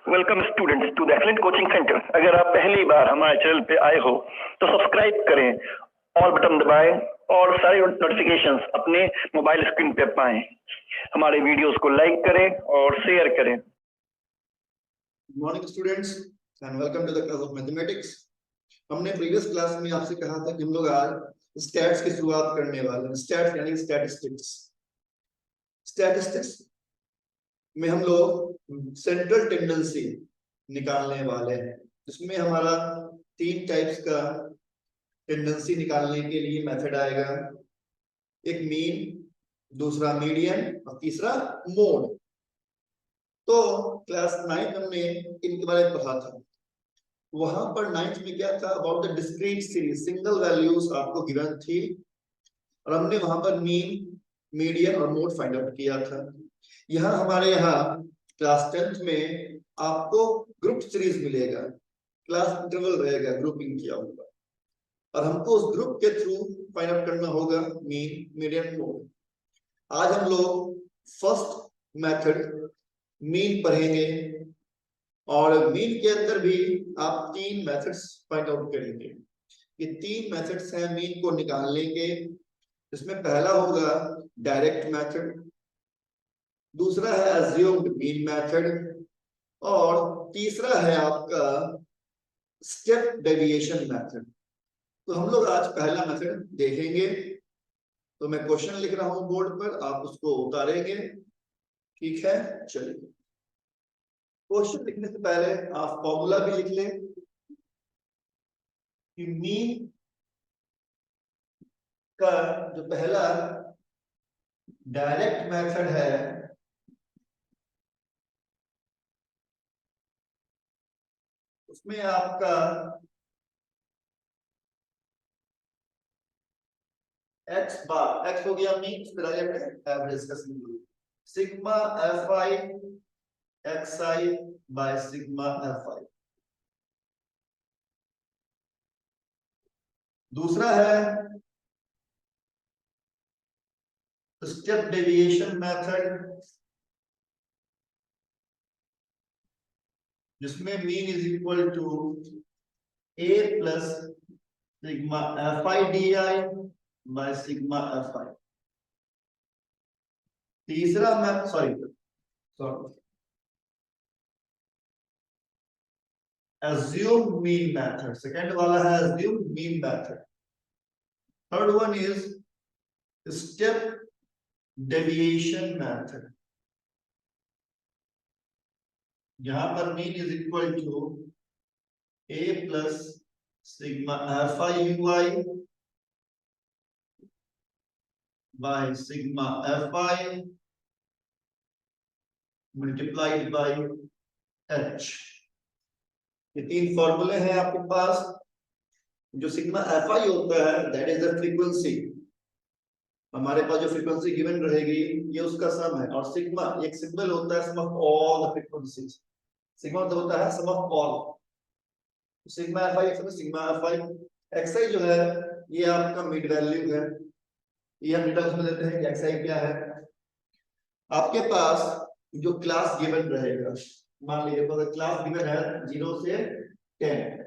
Welcome students to the excellent coaching centre. अगर आप पहली बार हमारे चैनल पे आए हो तो सब्सक्राइब करें, ऑल बटन दबाएं और सारी नोटिफिकेशंस अपने मोबाइल स्क्रीन पे पाएं। हमारे वीडियोस को लाइक करें और शेयर करें। Good morning students and welcome to the class of mathematics. हमने प्रीवियस क्लास में आपसे कहा था कि हम लोग आज स्टैट्स की शुरुआत करने वाले हैं। स्टैट्स यानी स्टैटिस्टिक्स। स्टैटिस्टिक्स में हम लोग सेंट्रल टेंडेंसी निकालने वाले हैं। इसमें हमारा 3 टाइप्स का टेंडेंसी निकालने के लिए मेथड आएगा। एक मीन, दूसरा मीडियन और तीसरा मोड। तो क्लास 9 हमने इनके बारे में पढ़ा था। वहां पर 9th में क्या था, about the discrete series, single values आपको गिवन थी और हमने वहां पर मीन, मीडियन और मोड फाइंड आउट किया था। हमारे यहाँ क्लास 10th में आपको ग्रुप सीरीज मिलेगा, क्लास इंटरवल रहेगा ग्रुपिंग किया होगा और हमको उस ग्रुप के थ्रू फाइंड आउट करना होगा मीन, मीडियन, मोड। आज हम लोग फर्स्ट मेथड मीन पढ़ेंगे और मीन के अंदर भी आप 3 मेथड्स फाइंड आउट करेंगे। ये 3 मेथड्स हैं मीन को निकालने के। इसमें पहला होगा डायरेक्ट मेथड, दूसरा है अज्यूम्ड मीन मेथड और तीसरा है आपका स्टेप डेविएशन मेथड। तो हम लोग आज पहला मेथड देखेंगे। तो मैं क्वेश्चन लिख रहा हूं बोर्ड पर, आप उसको उतारेंगे। ठीक है, चलिए। क्वेश्चन लिखने से पहले आप फॉर्मूला भी लिख लें कि मीन का जो पहला डायरेक्ट मेथड है उसमें आपका एक्स बार, एक्स हो गया मीन, फिर एवरेज का symbol sigma F I X I by sigma F I. दूसरा है स्टेप डेविएशन मेथड जिसमें mean is equal to A plus sigma F I D I by sigma F I. तीसरा मैं sorry assumed mean method, second वाला है assumed mean method। Third one is step deviation method, यहां पर mean is equal to a plus sigma fi ui by sigma fi multiplied by h। ये 3 फॉर्मूले हैं आपके पास। जो सिग्मा एफ आई होता है दैट इज द फ्रीक्वेंसी, हमारे पास जो फ्रीक्वेंसी गिवन रहेगी ये उसका सम है। और सिग्मा एक सिंबल होता है sum of all the frequencies. Sigma तो होता है sum of all. Sigma F I sigma F I X I जो है ये आपका मिड वैल्यू है। ये हम डिटेल्स में लेते हैं कि एक्स आई क्या है। आपके पास जो क्लास गिवन रहेगा, मान लीजिए तो क्लास गिवन है 0 से 10,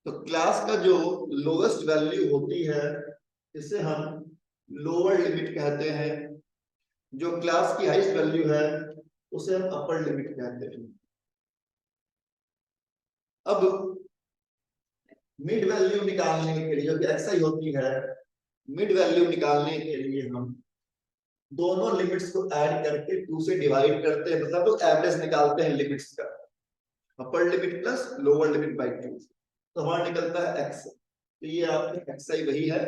तो क्लास का जो लोएस्ट वैल्यू होती है इसे हम लोअर लिमिट कहते हैं। जो क्लास की हाईएस्ट वैल्यू है उसे हम अपर लिमिट कहते हैं। अब मिड वैल्यू निकालने के लिए जो कि एक्सआई होती है, मिड वैल्यू निकालने के लिए हम दोनों लिमिट्स को ऐड करके 2 से डिवाइड करते हैं, मतलब तो एवरेज निकालते हैं लिमिट्स का, upper limit plus lower limit by 2। तो हमारा निकलता है एक्स। तो ये आपका एक्सआई वही है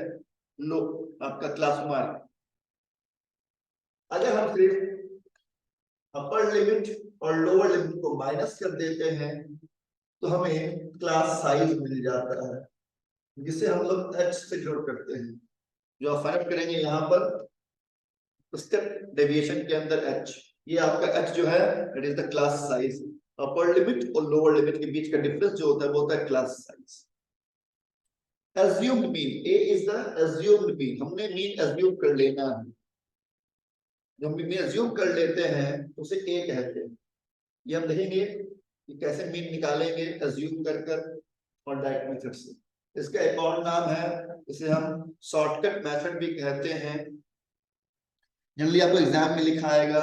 लो आपका क्लास मान। अगर हम सिर्फ अपर लिमिट और लोअर लिमिट को माइनस कर देते हैं तो हमें क्लास साइज मिल जाता है, जिसे हम लोग h से जोड़ करते हैं। जो आप फाइंड करेंगे यहाँ पर स्टेप डेविएशन के अंदर h, ये आपका h जो है it is the class size. Upper limit और लोअर लिमिट के बीच का डिफरेंस जो होता है वो होता है class size. assumed mean, a is the assumed mean, हमने mean assume कर लेना है। जब mean assume कर लेते हैं तो उसे a कहते हैं। ये हम देखेंगे कि कैसे मीन निकालेंगे अज्यूम कर और डायरेक्ट मेथड से। इसका एक और नाम है, इसे हम शॉर्टकट मेथड भी कहते हैं। जनरली आपको एग्जाम में लिखा आएगा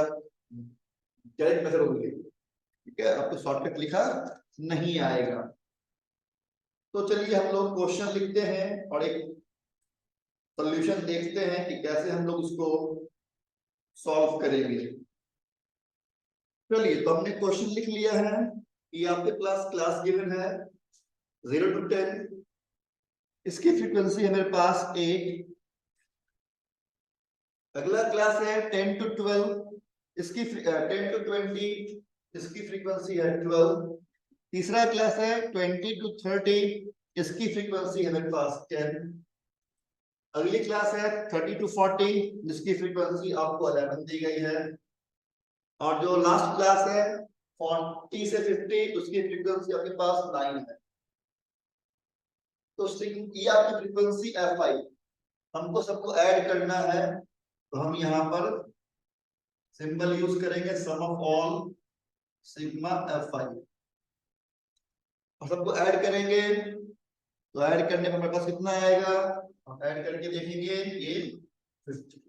डायरेक्ट मेथड होगी, ठीक है, आपको शॉर्टकट लिखा नहीं आएगा। तो चलिए हम लोग क्वेश्चन लिखते हैं और एक सॉल्यूशन देखते हैं कि कैसे हम लोग उसको सॉल्व करेंगे। चलिए, तो हमने क्वेश्चन लिख लिया है कि आपके पास क्लास गिवन है 0 to 10, इसकी फ्रीक्वेंसी है मेरे पास 8। अगला क्लास है 10 to 12, इसकी 10 to 20, इसकी फ्रीक्वेंसी है 12। तीसरा क्लास है 20 to 30, इसकी फ्रीक्वेंसी है मेरे पास 10। अगली क्लास है 30 to 40, जिसकी फ्रीक्वेंसी आपको 11 दी गई है। और जो लास्ट क्लास है 40 से 50, उसकी फ्रीक्वेंसी आपके पास 9 है। तो ये आपकी फ्रीक्वेंसी Fi, हमको सबको ऐड करना है। तो हम यहाँ पर सिंबल यूज करेंगे सम ऑफ ऑल सिग्मा Fi, और सबको ऐड करेंगे। तो ऐड करने पर हमारे पास कितना आएगा, हम ऐड करके देखेंगे ये 50।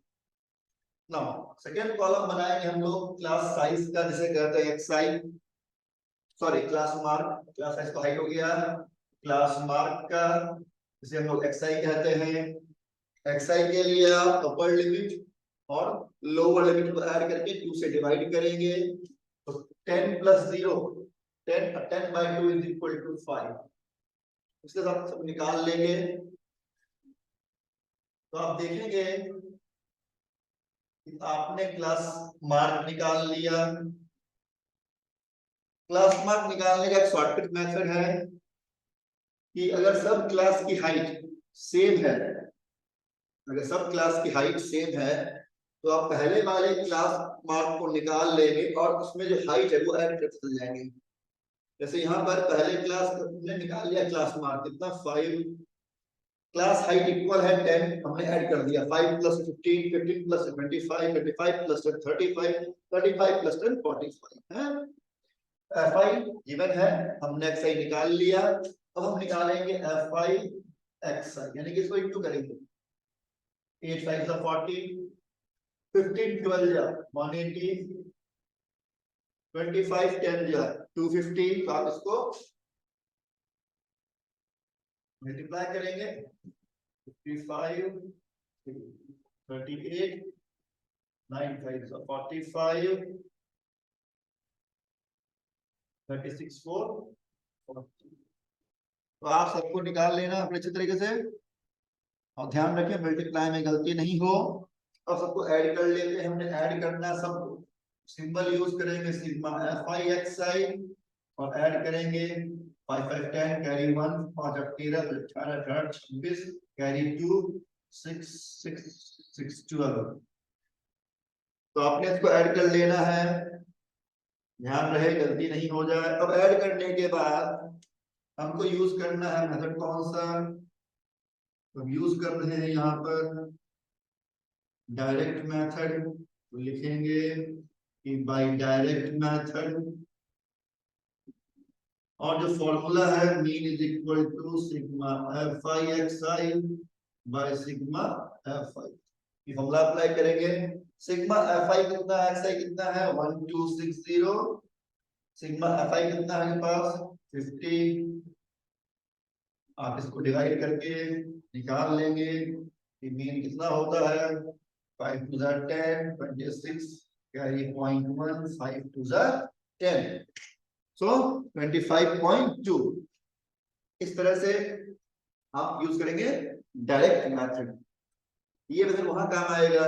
नाउ सेकेंड कॉलम बनाएंगे हम लोग क्लास साइज का, जिसे कहते हैं xi, sorry class mark, class size तो हाइट हो गया, क्लास मार्क का जिसे हम लोग xi कहते हैं। xi के लिए आप अपर लिमिट और लोअर लिमिट को ऐड करके 2 से डिवाइड करेंगे। तो 10 + 0, 10/2 = 5। इसके साथ सब निकाल लेंगे। तो आप देखेंगे कि आपने क्लास मार्क निकाल लिया। क्लास मार्क निकालने का एक शॉर्टकट मेथड है कि अगर सब क्लास की हाइट सेम है, अगर सब क्लास की हाइट सेम है, तो आप पहले वाले क्लास मार्क को निकाल लेंगे और उसमें जो हाइट है वो ऐड करते चले जाएंगे। जैसे यहाँ पर पहले क्लास हमने निकाल लिया क्लास मार्क कितना 5, क्लास हाइट इक्वल है 10, हमने ऐड कर दिया 5 + 15, 15 + 25, 25 + 10 35, 35 + 10 45 है। Fi गिवन है, हमने xi निकाल लिया। अब हम निकालेंगे Fi xi, यानी कि इसको इनटू करेंगे। 8 5 = 40, 15 12 जा 180, 25 10 जा 250। तो आप इसको मल्टीप्लाई करेंगे, 55 38 9 5 = 45, 36 4 40। तो आप सबको निकाल लेना अपने अच्छे तरीके से, और ध्यान रखें मल्टीप्लाई में गलती नहीं हो। और सबको ऐड कर लेते हैं, हमने ऐड करना सबको, सिंबल यूज करेंगे सिग्मा Fi xi और ऐड करेंगे 5 5 10 कैरी 1, 5 8 13 18 18 26 कैरी 2 6 6 6 12। तो आपने इसको ऐड कर लेना है, ध्यान रहे गलती नहीं हो जाए। अब ऐड करने के बाद हमको यूज करना है मेथड कौन सा, तो यूज कर रहे हैं यहाँ पर डायरेक्ट मेथड। तो लिखेंगे कि बाय डायरेक्ट मेथड, और जो फॉर्मूला है mean = sigma Fi xi by sigma Fi। ये फॉर्मूला अप्लाई करेंगे। सिग्मा Fi कितना है, xi कितना है 1260, सिग्मा Fi कितना है हमारे पास 50। आप इसको डिवाइड करके निकाल लेंगे कि मीन कितना होता है, 5 2 10 26 कैरी 0.1 5 2 10, सो 25.2। इस तरह से आप यूज करेंगे डायरेक्ट मेथड। ये मेथड वहां काम आएगा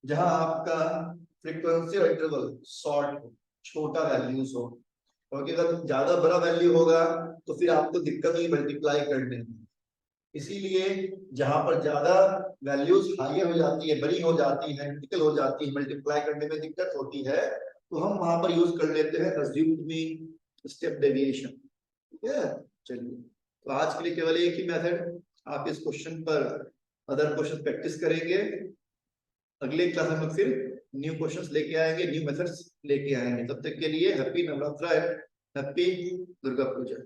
जहां आपका फ्रीक्वेंसी और इंटरवल शॉर्ट हो, छोटा वैल्यूज हो, क्योंकि अगर ज्यादा बड़ा वैल्यू होगा तो फिर आपको दिक्कत होगी मल्टीप्लाई करने में। इसीलिए जहां पर ज्यादा वैल्यूज हाई हो जाती है, बड़ी हो जाती है, क्रिटिकल हो जाती है, मल्टीप्लाई करने में दिक्कत होती है, तो हम वहां पर यूज कर लेते हैं अज्यूम्ड मीन, स्टेप डेविएशन। ठीक है, चलिए तो आज के लिए केवल एक ही मेथड। आप इस क्वेश्चन पर अदर क्वेश्चन प्रैक्टिस करेंगे, अगले क्लास में फिर न्यू क्वेश्चंस लेके आएंगे, न्यू मेथड्स लेके आएंगे। तब तक के लिए हैप्पी नवरात्र। हैप्पी दुर्गा पूजा।